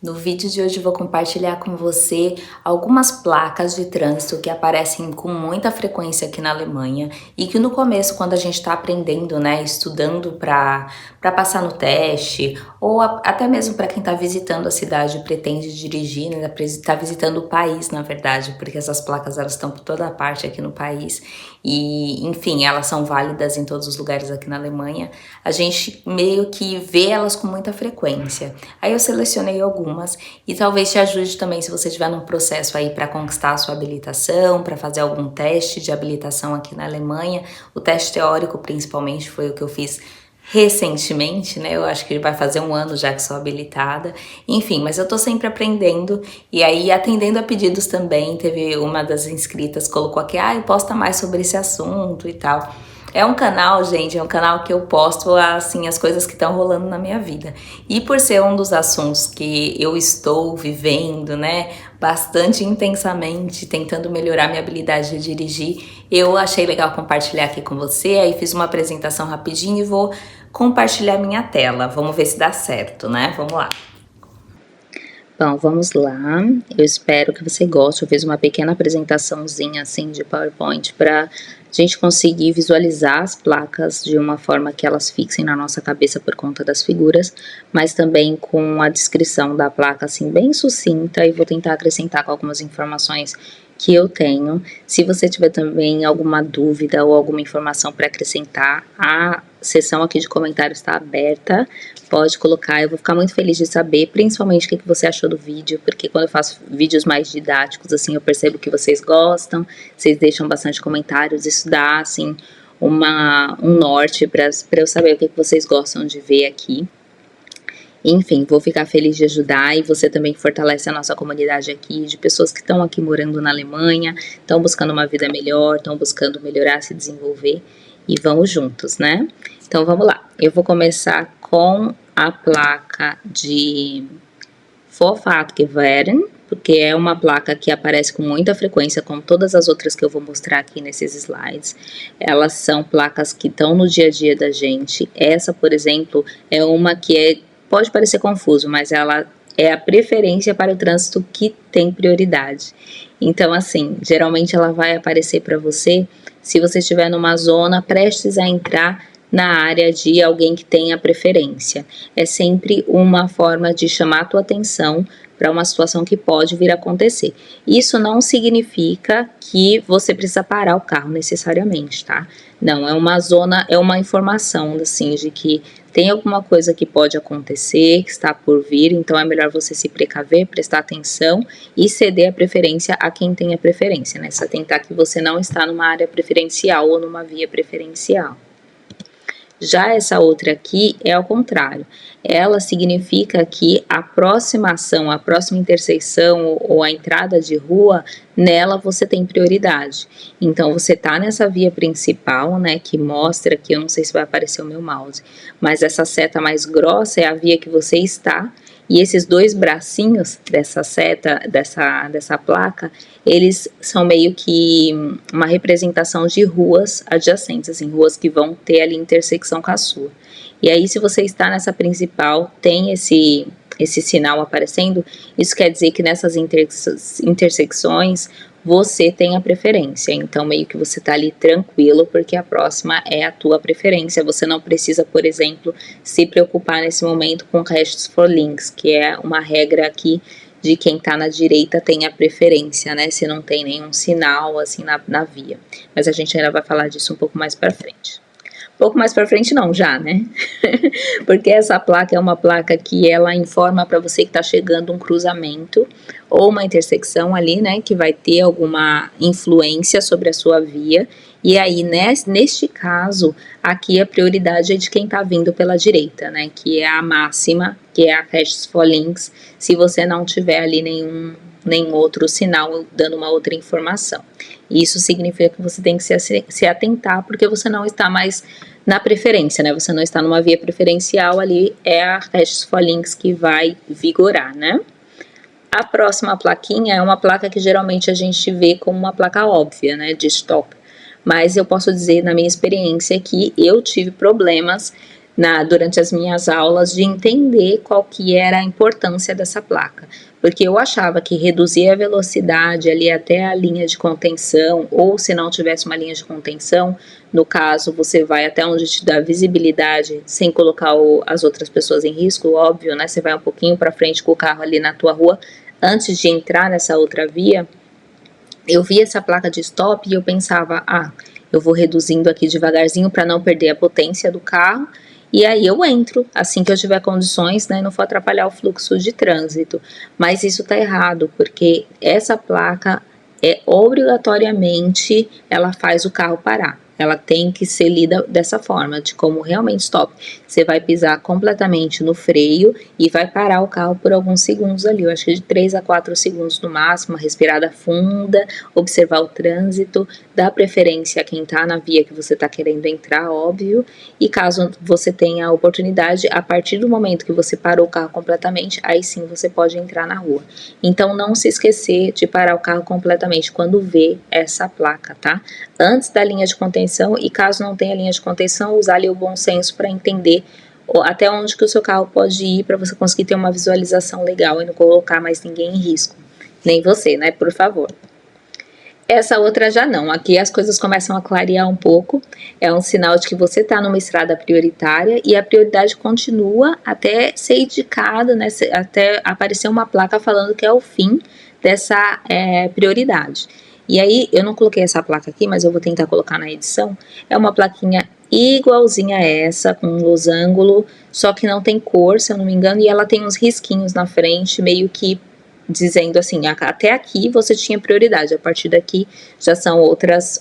No vídeo de hoje eu vou compartilhar com você algumas placas de trânsito que aparecem com muita frequência aqui na Alemanha e que no começo, quando a gente está aprendendo, né, estudando para passar no teste, ou até mesmo para quem está visitando a cidade e pretende dirigir, né, está visitando o país, na verdade, porque essas placas elas estão por toda parte aqui no país e, enfim, elas são válidas em todos os lugares aqui na Alemanha, a gente meio que vê elas com muita frequência. Aí eu selecionei algumas e talvez te ajude também se você estiver num processo aí para conquistar a sua habilitação, para fazer algum teste de habilitação aqui na Alemanha. O teste teórico, principalmente, foi o que eu fiz recentemente, né? Eu acho que vai fazer um ano já que sou habilitada. Enfim, mas eu tô sempre aprendendo e aí atendendo a pedidos também. Teve uma das inscritas colocou aqui, posta mais sobre esse assunto e tal. É um canal, gente, é um canal que eu posto, assim, as coisas que estão rolando na minha vida. E por ser um dos assuntos que eu estou vivendo, né, bastante intensamente, tentando melhorar minha habilidade de dirigir, eu achei legal compartilhar aqui com você. Aí fiz uma apresentação rapidinho e vou compartilhar minha tela. Vamos ver se dá certo, né? Vamos lá. Bom, vamos lá. Eu espero que você goste. Eu fiz uma pequena apresentaçãozinha assim de PowerPoint para a gente conseguir visualizar as placas de uma forma que elas fixem na nossa cabeça por conta das figuras, mas também com a descrição da placa assim bem sucinta, e vou tentar acrescentar com algumas informações que eu tenho. Se você tiver também alguma dúvida ou alguma informação para acrescentar, a seção aqui de comentários está aberta, pode colocar, eu vou ficar muito feliz de saber, principalmente o que você achou do vídeo, porque quando eu faço vídeos mais didáticos, assim, eu percebo que vocês gostam, vocês deixam bastante comentários, isso dá, assim, um norte para eu saber o que vocês gostam de ver aqui. Enfim, vou ficar feliz de ajudar, e você também fortalece a nossa comunidade aqui, de pessoas que estão aqui morando na Alemanha, estão buscando uma vida melhor, estão buscando melhorar, se desenvolver, e vamos juntos, né? Então vamos lá, eu vou começar com a placa de Vorfahrtgewähren, porque é uma placa que aparece com muita frequência, como todas as outras que eu vou mostrar aqui nesses slides. Elas são placas que estão no dia a dia da gente. Essa, por exemplo, é uma que pode parecer confuso, mas ela é a preferência para o trânsito que tem prioridade. Então, assim, geralmente ela vai aparecer para você se você estiver numa zona prestes a entrar na área de alguém que tenha preferência. É sempre uma forma de chamar a tua atenção para uma situação que pode vir a acontecer. Isso não significa que você precisa parar o carro necessariamente, tá? Não, é uma zona, é uma informação, assim, de que tem alguma coisa que pode acontecer, que está por vir, então é melhor você se precaver, prestar atenção e ceder a preferência a quem tem a preferência, né? Se atentar que você não está numa área preferencial ou numa via preferencial. Já essa outra aqui é ao contrário. Ela significa que a próxima ação, a próxima interseção ou a entrada de rua, nela você tem prioridade. Então, você tá nessa via principal, né, que mostra aqui, eu não sei se vai aparecer o meu mouse, mas essa seta mais grossa é a via que você está, e esses dois bracinhos dessa seta, dessa placa, eles são meio que uma representação de ruas adjacentes, assim, ruas que vão ter ali intersecção com a sua. E aí, se você está nessa principal, tem esse sinal aparecendo, isso quer dizer que nessas intersecções você tem a preferência, então meio que você tá ali tranquilo, porque a próxima é a tua preferência, você não precisa, por exemplo, se preocupar nesse momento com Rechts vor links, que é uma regra aqui de quem tá na direita tem a preferência, né, se não tem nenhum sinal assim na via, mas a gente ainda vai falar disso um pouco mais pra frente. Um pouco mais para frente não, já, né? Porque essa placa é uma placa que ela informa para você que está chegando um cruzamento ou uma intersecção ali, né, que vai ter alguma influência sobre a sua via. E aí, neste caso, aqui a prioridade é de quem está vindo pela direita, né, que é a máxima, que é a Rechts vor links, se você não tiver ali nenhum outro sinal dando uma outra informação. Isso significa que você tem que se atentar, porque você não está mais na preferência, né? Você não está numa via preferencial, ali é a Rechts vor links que vai vigorar, né? A próxima plaquinha é uma placa que geralmente a gente vê como uma placa óbvia, né? De stop. Mas eu posso dizer, na minha experiência, que eu tive problemas durante as minhas aulas, de entender qual que era a importância dessa placa, porque eu achava que reduzir a velocidade ali até a linha de contenção, ou se não tivesse uma linha de contenção, no caso você vai até onde te dá visibilidade, sem colocar as outras pessoas em risco, óbvio, né, você vai um pouquinho para frente com o carro ali na tua rua, antes de entrar nessa outra via. Eu vi essa placa de stop e eu pensava, eu vou reduzindo aqui devagarzinho para não perder a potência do carro, e aí eu entro assim que eu tiver condições, né, não for atrapalhar o fluxo de trânsito. Mas isso tá errado, porque essa placa obrigatoriamente ela faz o carro parar. Ela tem que ser lida dessa forma, de como realmente stop. Você vai pisar completamente no freio e vai parar o carro por alguns segundos ali, eu acho que de 3 a 4 segundos no máximo, uma respirada funda, observar o trânsito, dar preferência a quem está na via que você está querendo entrar, óbvio, e caso você tenha a oportunidade, a partir do momento que você parou o carro completamente, aí sim você pode entrar na rua. Então não se esquecer de parar o carro completamente quando vê essa placa, tá? Antes da linha de contenção, e caso não tenha linha de contenção, usar ali o bom senso para entender até onde que o seu carro pode ir, para você conseguir ter uma visualização legal e não colocar mais ninguém em risco, nem você, né, por favor. Essa outra já não, aqui as coisas começam a clarear um pouco, é um sinal de que você está numa estrada prioritária e a prioridade continua até ser indicada, né, até aparecer uma placa falando que é o fim dessa prioridade. E aí, eu não coloquei essa placa aqui, mas eu vou tentar colocar na edição, é uma plaquinha igualzinha a essa, com um losango, só que não tem cor, se eu não me engano, e ela tem uns risquinhos na frente, meio que dizendo assim, até aqui você tinha prioridade, a partir daqui já são outras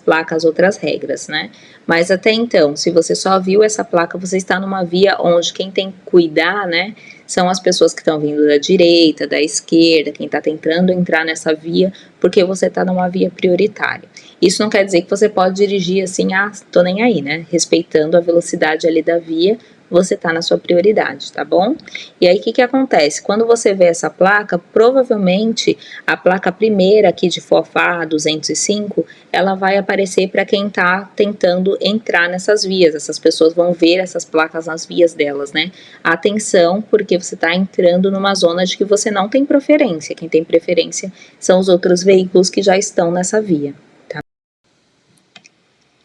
placas, outras regras, né? Mas até então, se você só viu essa placa, você está numa via onde quem tem que cuidar, né, são as pessoas que estão vindo da direita, da esquerda, quem está tentando entrar nessa via, porque você está numa via prioritária. Isso não quer dizer que você pode dirigir assim, tô nem aí, né? Respeitando a velocidade ali da via, você está na sua prioridade, tá bom? E aí, o que acontece? Quando você vê essa placa, provavelmente a placa primeira aqui de FOFA 205, ela vai aparecer para quem está tentando entrar nessas vias. Essas pessoas vão ver essas placas nas vias delas, né? Atenção, porque você está entrando numa zona de que você não tem preferência. Quem tem preferência são os outros veículos que já estão nessa via, tá?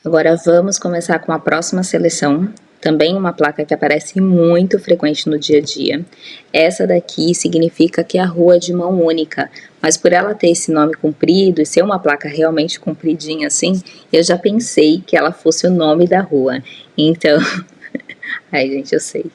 Agora vamos começar com a próxima seleção. Também uma placa que aparece muito frequente no dia a dia. Essa daqui significa que a rua é de mão única, mas por ela ter esse nome comprido e ser uma placa realmente compridinha assim, eu já pensei que ela fosse o nome da rua. Então, ai gente, eu sei,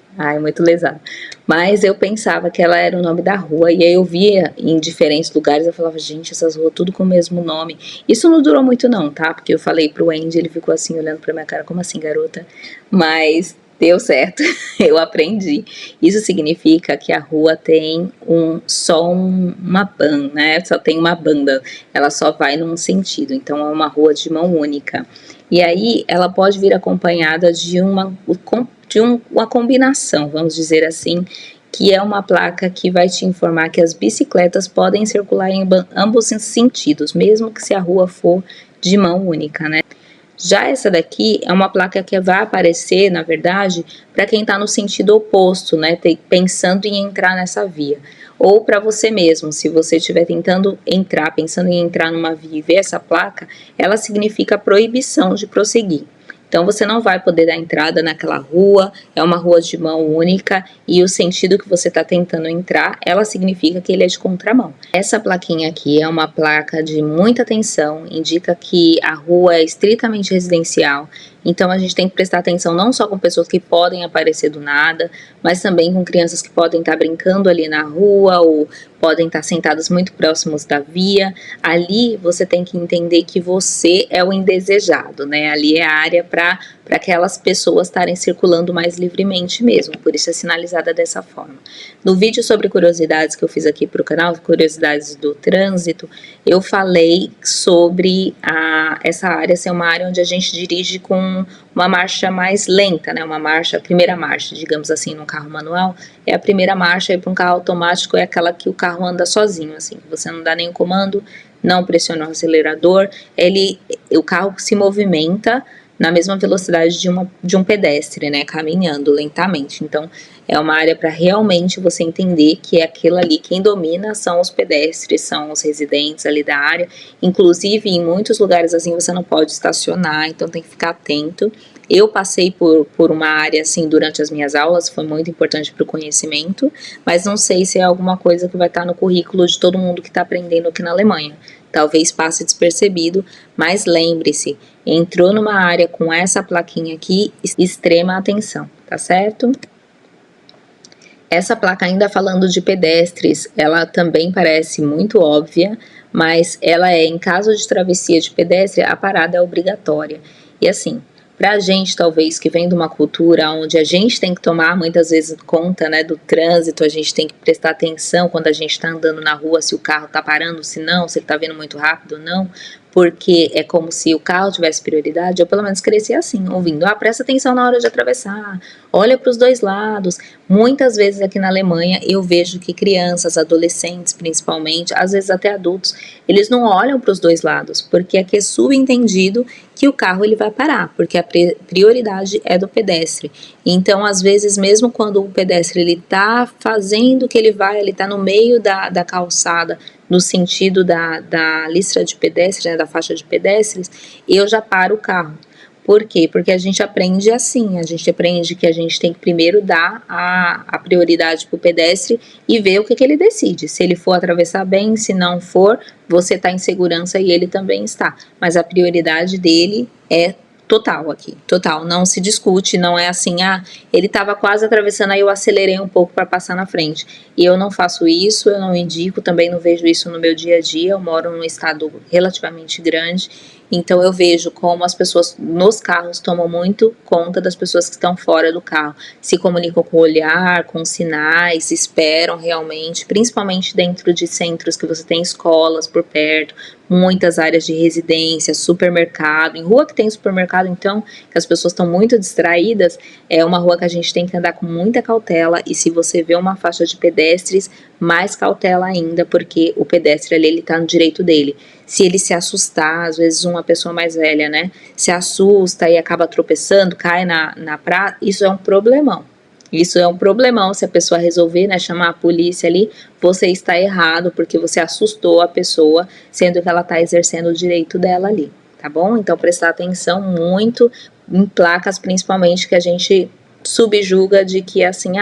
muito lesado. Mas eu pensava que ela era o nome da rua, e aí eu via em diferentes lugares, eu falava, gente, essas ruas tudo com o mesmo nome. Isso não durou muito não, tá? Porque eu falei pro Andy, ele ficou assim, olhando pra minha cara, como assim, garota? Mas deu certo, eu aprendi. Isso significa que a rua tem uma banda, né? Só tem uma banda, ela só vai num sentido, então é uma rua de mão única. E aí ela pode vir acompanhada de uma combinação, vamos dizer assim, que é uma placa que vai te informar que as bicicletas podem circular em ambos os sentidos, mesmo que se a rua for de mão única, né? Já essa daqui é uma placa que vai aparecer, na verdade, para quem está no sentido oposto, né? Pensando em entrar nessa via. Ou para você mesmo, se você estiver tentando entrar, pensando em entrar numa via e ver essa placa, ela significa proibição de prosseguir. Então você não vai poder dar entrada naquela rua, é uma rua de mão única e o sentido que você está tentando entrar, ela significa que ele é de contramão. Essa plaquinha aqui é uma placa de muita atenção, indica que a rua é estritamente residencial, então a gente tem que prestar atenção não só com pessoas que podem aparecer do nada, mas também com crianças que podem estar brincando ali na rua ou podem estar sentadas muito próximos da via. Ali você tem que entender que você é o indesejado, né? Ali é a área para aquelas pessoas estarem circulando mais livremente mesmo, por isso é sinalizada dessa forma. No vídeo sobre curiosidades que eu fiz aqui para o canal, curiosidades do trânsito, eu falei sobre essa área ser uma área onde a gente dirige com uma marcha mais lenta, né? A primeira marcha, digamos assim, num carro manual, é a primeira marcha, e para um carro automático é aquela que o carro anda sozinho, assim, você não dá nenhum comando, não pressiona o acelerador, o carro se movimenta na mesma velocidade de um pedestre, né, caminhando lentamente. Então, é uma área para realmente você entender que é aquilo ali, quem domina são os pedestres, são os residentes ali da área. Inclusive, em muitos lugares assim, você não pode estacionar, então tem que ficar atento. Eu passei por uma área assim durante as minhas aulas, foi muito importante para o conhecimento, mas não sei se é alguma coisa que vai estar no currículo de todo mundo que está aprendendo aqui na Alemanha. Talvez passe despercebido, mas lembre-se, entrou numa área com essa plaquinha aqui, extrema atenção, tá certo? Essa placa, ainda falando de pedestres, ela também parece muito óbvia, mas ela é, em caso de travessia de pedestre, a parada é obrigatória. E assim, pra gente, talvez, que vem de uma cultura onde a gente tem que tomar muitas vezes conta, né, do trânsito, a gente tem que prestar atenção quando a gente tá andando na rua, se o carro tá parando, se não, se ele tá vindo muito rápido ou não, porque é como se o carro tivesse prioridade. Eu pelo menos cresci assim, ouvindo, presta atenção na hora de atravessar, olha para os dois lados. Muitas vezes aqui na Alemanha eu vejo que crianças, adolescentes principalmente, às vezes até adultos, eles não olham para os dois lados, porque aqui é subentendido que o carro ele vai parar, porque a prioridade é do pedestre. Então, às vezes, mesmo quando o pedestre ele tá fazendo o que ele vai, ele tá no meio da calçada, no sentido da listra de pedestres, né, da faixa de pedestres, eu já paro o carro. Por quê? Porque a gente aprende assim, a gente aprende que a gente tem que primeiro dar a prioridade para o pedestre e ver o que ele decide. Se ele for atravessar bem, se não for, você está em segurança e ele também está. Mas a prioridade dele é total aqui, total, não se discute, não é assim, ele estava quase atravessando, aí eu acelerei um pouco para passar na frente. E eu não faço isso, eu não indico, também não vejo isso no meu dia a dia, eu moro num estado relativamente grande, então eu vejo como as pessoas nos carros tomam muito conta das pessoas que estão fora do carro, se comunicam com o olhar, com sinais, esperam realmente, principalmente dentro de centros que você tem escolas por perto, muitas áreas de residência, supermercado, em rua que tem supermercado, então, que as pessoas estão muito distraídas, é uma rua que a gente tem que andar com muita cautela, e se você vê uma faixa de pedestres, mais cautela ainda, porque o pedestre ali, ele tá no direito dele. Se ele se assustar, às vezes uma pessoa mais velha, né, se assusta e acaba tropeçando, cai na praia, isso é um problemão. Isso é um problemão, se a pessoa resolver, né, chamar a polícia ali, você está errado, porque você assustou a pessoa, sendo que ela está exercendo o direito dela ali, tá bom? Então, prestar atenção muito em placas, principalmente, que a gente subjuga de que, assim,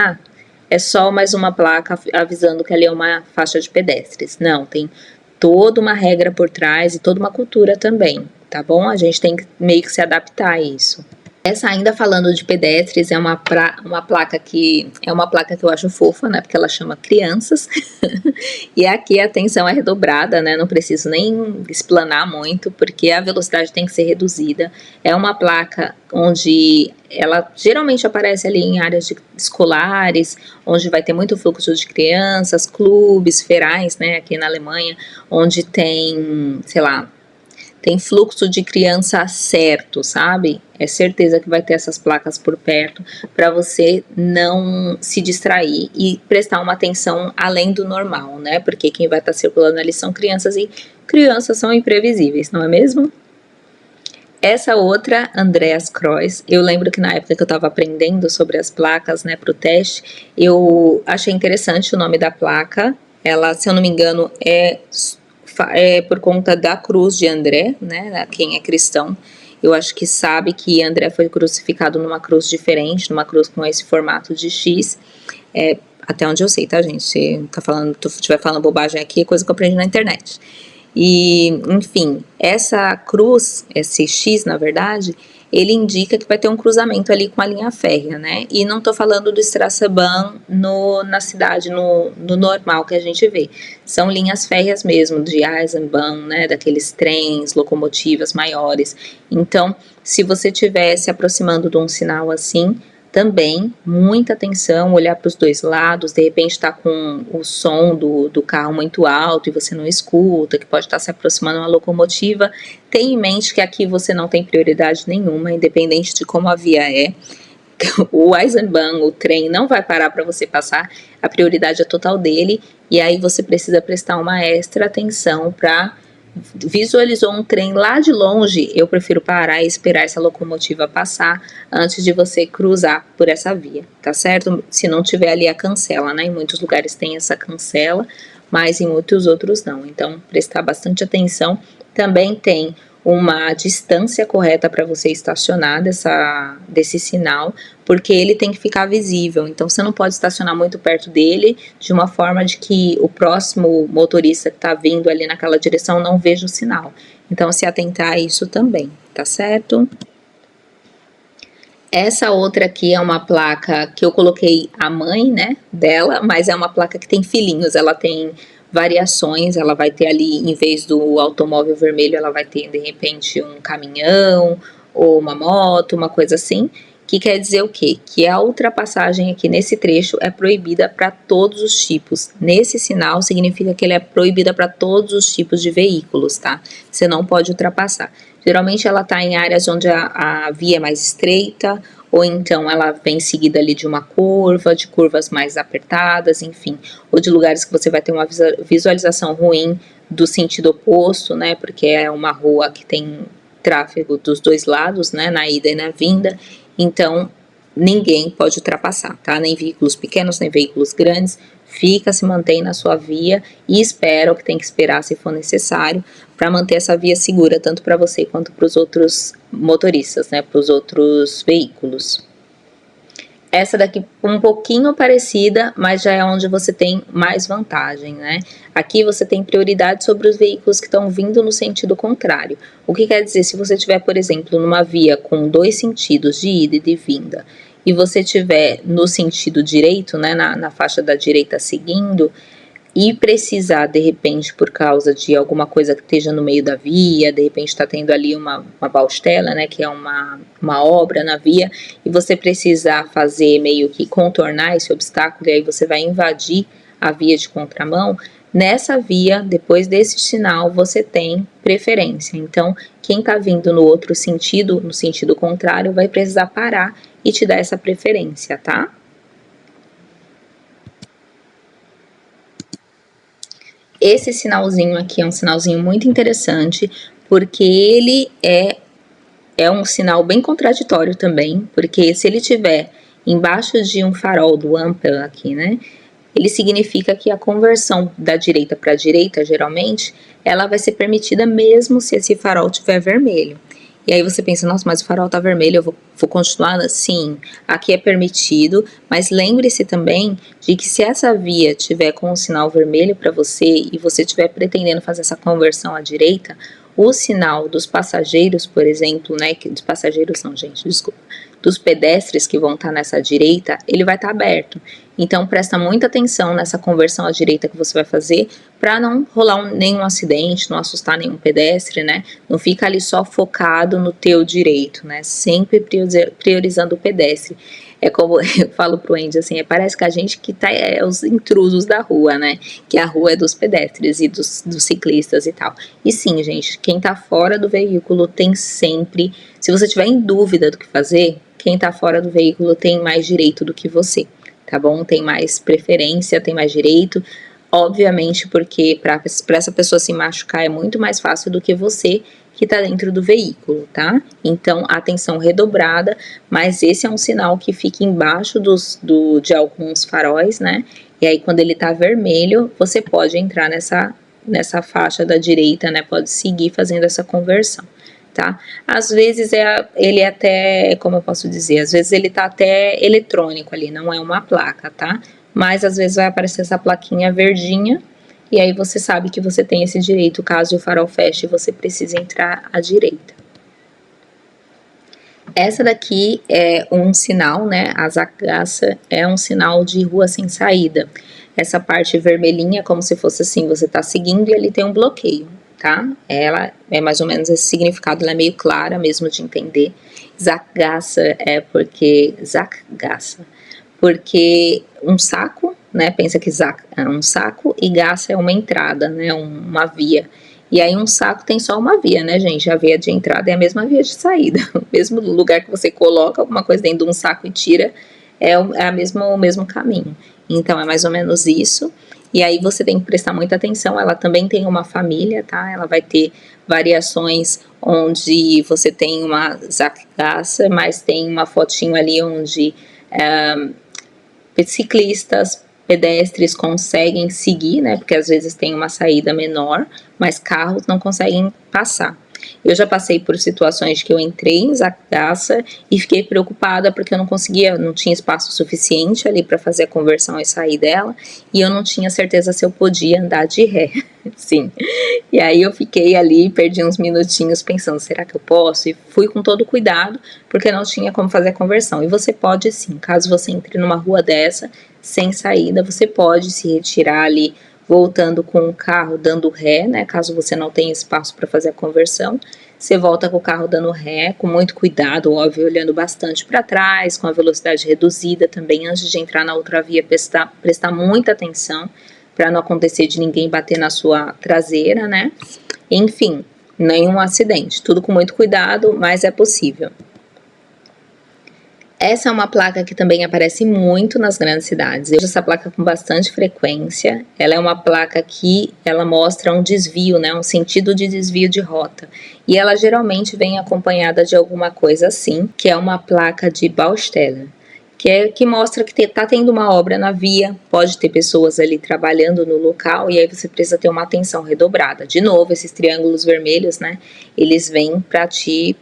é só mais uma placa avisando que ali é uma faixa de pedestres. Não, tem toda uma regra por trás e toda uma cultura também, tá bom? A gente tem que meio que se adaptar a isso. Essa, ainda falando de pedestres, é uma placa que eu acho fofa, né, porque ela chama crianças, e aqui a atenção é redobrada, né, não preciso nem explanar muito, porque a velocidade tem que ser reduzida. É uma placa onde ela geralmente aparece ali em áreas escolares, onde vai ter muito fluxo de crianças, clubes, ferais, né, aqui na Alemanha, onde tem, sei lá, tem fluxo de criança certo, sabe? É certeza que vai ter essas placas por perto para você não se distrair e prestar uma atenção além do normal, né? Porque quem vai estar circulando ali são crianças e crianças são imprevisíveis, não é mesmo? Essa outra, Andreas Kreuz, eu lembro que na época que eu estava aprendendo sobre as placas, né, para o teste, eu achei interessante o nome da placa. Ela, se eu não me engano, é por conta da cruz de André, né, quem é cristão, eu acho que sabe que André foi crucificado numa cruz diferente, numa cruz com esse formato de X, até onde eu sei, tá, gente, se estiver falando bobagem aqui, é coisa que eu aprendi na internet. E, enfim, essa cruz, esse X, na verdade, ele indica que vai ter um cruzamento ali com a linha férrea, né? E não tô falando do Straßenbahn na cidade, no normal que a gente vê. São linhas férreas mesmo, de Eisenbahn, né? Daqueles trens, locomotivas maiores. Então, se você estiver se aproximando de um sinal assim, também muita atenção, olhar para os dois lados, de repente está com o som do carro muito alto e você não escuta, que pode estar se aproximando uma locomotiva. Tenha em mente que aqui você não tem prioridade nenhuma, independente de como a via é. O Eisenbahn, o trem, não vai parar para você passar, a prioridade é total dele, e aí você precisa prestar uma extra atenção para visualizou um trem lá de longe, eu prefiro parar e esperar essa locomotiva passar antes de você cruzar por essa via, tá certo? Se não tiver ali a cancela, né? Em muitos lugares tem essa cancela, mas em muitos outros não. Então, prestar bastante atenção. Também tem uma distância correta para você estacionar desse sinal, porque ele tem que ficar visível, então você não pode estacionar muito perto dele, de uma forma de que o próximo motorista que está vindo ali naquela direção não veja o sinal. Então, se atentar a isso também, tá certo? Essa outra aqui é uma placa que eu coloquei a mãe, né, dela, mas é uma placa que tem filhinhos, ela tem variações, ela vai ter ali, em vez do automóvel vermelho, ela vai ter, de repente, um caminhão ou uma moto, uma coisa assim, que quer dizer o quê? Que a ultrapassagem aqui nesse trecho é proibida para todos os tipos. Nesse sinal significa que ele é proibida para todos os tipos de veículos, tá? Você não pode ultrapassar. Geralmente ela está em áreas onde a via é mais estreita, ou então ela vem seguida ali de uma curva, de curvas mais apertadas, enfim, ou de lugares que você vai ter uma visualização ruim do sentido oposto, né, porque é uma rua que tem tráfego dos dois lados, né, na ida e na vinda, então ninguém pode ultrapassar, tá, nem veículos pequenos, nem veículos grandes, se mantém na sua via e espera o que tem que esperar se for necessário, para manter essa via segura, tanto para você quanto para os outros motoristas, né, para os outros veículos. Essa daqui um pouquinho parecida, mas já é onde você tem mais vantagem, né? Aqui você tem prioridade sobre os veículos que estão vindo no sentido contrário. O que quer dizer, se você tiver, por exemplo, numa via com dois sentidos de ida e de vinda, e você tiver no sentido direito, né, na faixa da direita seguindo, e precisar, de repente, por causa de alguma coisa que esteja no meio da via, de repente está tendo ali uma baustela, né, que é uma obra na via, e você precisar fazer meio que contornar esse obstáculo, e aí você vai invadir a via de contramão, nessa via, depois desse sinal, você tem preferência. Então, quem está vindo no outro sentido, no sentido contrário, vai precisar parar e te dar essa preferência, tá? Esse sinalzinho aqui é um sinalzinho muito interessante, porque ele é um sinal bem contraditório também, porque se ele tiver embaixo de um farol do AMPA aqui, né, ele significa que a conversão da direita para a direita, geralmente, ela vai ser permitida mesmo se esse farol tiver vermelho. E aí você pensa, nossa, mas o farol tá vermelho, eu vou continuar? Sim, aqui é permitido, mas lembre-se também de que se essa via tiver com o sinal vermelho para você e você estiver pretendendo fazer essa conversão à direita, o sinal dos passageiros, por exemplo, né, dos passageiros não, gente, desculpa, dos pedestres que vão estar nessa direita, ele vai estar aberto. Então, presta muita atenção nessa conversão à direita que você vai fazer para não rolar nenhum acidente, não assustar nenhum pedestre, né? Não fica ali só focado no teu direito, né? Sempre priorizando o pedestre. É como eu falo pro Andy, assim, parece que a gente que tá os intrusos da rua, né? Que a rua é dos pedestres e dos ciclistas e tal. E sim, gente, quem tá fora do veículo tem sempre... Se você tiver em dúvida do que fazer, quem tá fora do veículo tem mais direito do que você, tá bom? Tem mais preferência, tem mais direito, obviamente porque para essa pessoa se machucar é muito mais fácil do que você que está dentro do veículo, tá? Então, atenção redobrada, mas esse é um sinal que fica embaixo de alguns faróis, né? E aí, quando ele tá vermelho, você pode entrar nessa faixa da direita, né? Pode seguir fazendo essa conversão. Tá? Às vezes ele é até, como eu posso dizer, às vezes ele tá até eletrônico ali, não é uma placa, tá? Mas às vezes vai aparecer essa plaquinha verdinha e aí você sabe que você tem esse direito caso o farol feche e você precise entrar à direita. Essa daqui é um sinal, né? A zagaça é um sinal de rua sem saída. Essa parte vermelhinha, como se fosse assim, você tá seguindo e ali tem um bloqueio. Tá? Ela é mais ou menos esse significado, ela é meio clara mesmo de entender. Zagaça é porque um saco, né? Pensa que é um saco e gaça é uma entrada, né? Uma via. E aí um saco tem só uma via, né, gente? A via de entrada é a mesma via de saída. O mesmo lugar que você coloca alguma coisa dentro de um saco e tira o mesmo caminho. Então é mais ou menos isso. E aí você tem que prestar muita atenção, ela também tem uma família, tá? Ela vai ter variações onde você tem uma zacácea, mas tem uma fotinho ali onde ciclistas, pedestres conseguem seguir, né? Porque às vezes tem uma saída menor, mas carros não conseguem passar. Eu já passei por situações que eu entrei em zacácea e fiquei preocupada porque eu não conseguia, não tinha espaço suficiente ali para fazer a conversão e sair dela, e eu não tinha certeza se eu podia andar de ré, sim. E aí eu fiquei ali, perdi uns minutinhos pensando, será que eu posso? E fui com todo cuidado, porque não tinha como fazer a conversão. E você pode sim, caso você entre numa rua dessa, sem saída, você pode se retirar ali, voltando com o carro dando ré, né, caso você não tenha espaço para fazer a conversão, você volta com o carro dando ré, com muito cuidado, óbvio, olhando bastante para trás, com a velocidade reduzida também, antes de entrar na outra via, prestar muita atenção, para não acontecer de ninguém bater na sua traseira, né, enfim, nenhum acidente, tudo com muito cuidado, mas é possível. Essa é uma placa que também aparece muito nas grandes cidades. Eu uso essa placa com bastante frequência. Ela é uma placa que ela mostra um desvio, né, um sentido de desvio de rota. E ela geralmente vem acompanhada de alguma coisa assim, que é uma placa de Bausteller, que mostra que está tendo uma obra na via, pode ter pessoas ali trabalhando no local, e aí você precisa ter uma atenção redobrada. De novo, esses triângulos vermelhos, né, eles vêm para te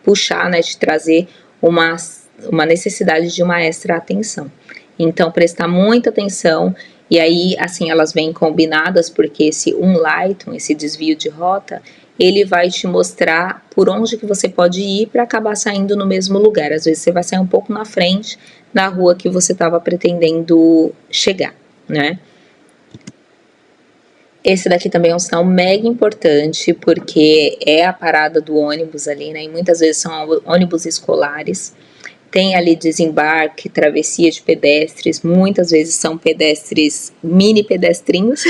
puxar, né, te trazer uma necessidade de uma extra atenção. Então, prestar muita atenção, e aí, assim, elas vêm combinadas, porque esse Umleitung, esse desvio de rota, ele vai te mostrar por onde que você pode ir para acabar saindo no mesmo lugar. Às vezes você vai sair um pouco na frente da rua que você estava pretendendo chegar, né? Esse daqui também é um sinal mega importante, porque é a parada do ônibus ali, né? E muitas vezes são ônibus escolares. Tem ali desembarque, travessia de pedestres, muitas vezes são pedestres, mini pedestrinhos,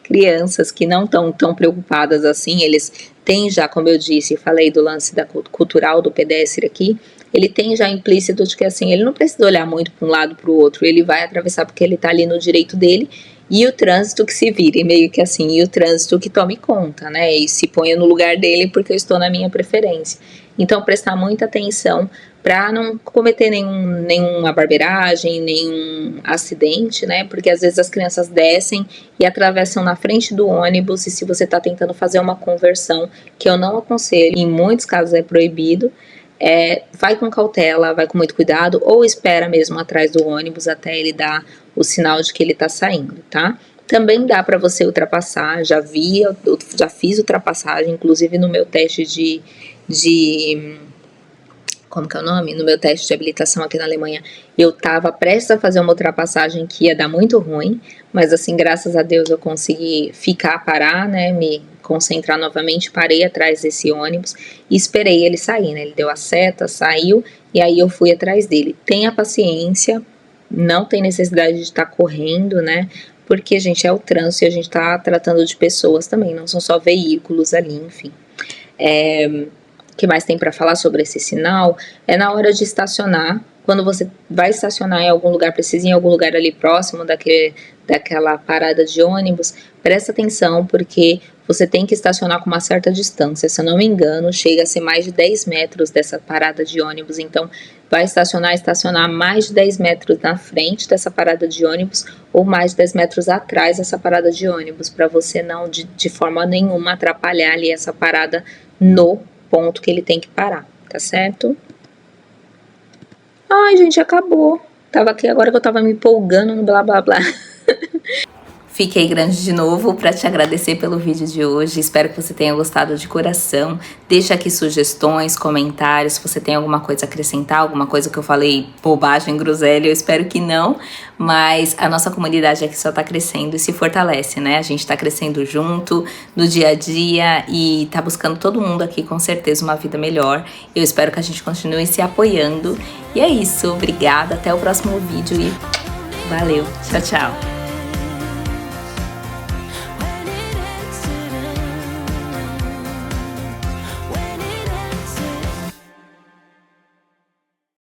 crianças que não estão tão preocupadas assim, eles têm já, como eu disse, falei do lance cultural do pedestre aqui, ele tem já implícito de que assim, ele não precisa olhar muito para um lado para o outro, ele vai atravessar porque ele está ali no direito dele, e o trânsito que se vire, meio que assim, e o trânsito que tome conta, né, e se ponha no lugar dele porque eu estou na minha preferência. Então, prestar muita atenção para não cometer nenhuma barbeiragem, nenhum acidente, né, porque às vezes as crianças descem e atravessam na frente do ônibus, e se você está tentando fazer uma conversão, que eu não aconselho, em muitos casos é proibido, vai com cautela, vai com muito cuidado, ou espera mesmo atrás do ônibus até ele dar o sinal de que ele está saindo, tá? Também dá para você ultrapassar, já fiz ultrapassagem, inclusive no meu teste como que é o nome? No meu teste de habilitação aqui na Alemanha, eu estava prestes a fazer uma ultrapassagem que ia dar muito ruim, mas assim, graças a Deus eu consegui parar, né, me concentrar novamente, parei atrás desse ônibus e esperei ele sair, né, ele deu a seta, saiu, e aí eu fui atrás dele. Tenha paciência, não tem necessidade de estar correndo, né, porque, gente, é o trânsito e a gente está tratando de pessoas também, não são só veículos ali, enfim. O que mais tem para falar sobre esse sinal é na hora de estacionar. Quando você vai estacionar em algum lugar, precisa ir em algum lugar ali próximo daquela parada de ônibus, presta atenção, porque você tem que estacionar com uma certa distância. Se eu não me engano, chega a ser mais de 10 metros dessa parada de ônibus. Então, vai estacionar mais de 10 metros na frente dessa parada de ônibus ou mais de 10 metros atrás dessa parada de ônibus, para você não, de forma nenhuma, atrapalhar ali essa parada no ponto que ele tem que parar, tá certo? Ai, gente, acabou. Tava aqui agora que eu tava me empolgando no blá blá blá. Fiquei grande de novo para te agradecer pelo vídeo de hoje, espero que você tenha gostado de coração. Deixa aqui sugestões, comentários, se você tem alguma coisa a acrescentar, alguma coisa que eu falei bobagem, groselha, eu espero que não, mas a nossa comunidade aqui só tá crescendo e se fortalece, né? A gente tá crescendo junto, no dia a dia, e tá buscando todo mundo aqui com certeza uma vida melhor. Eu espero que a gente continue se apoiando, e é isso, obrigada, até o próximo vídeo e valeu, tchau, tchau!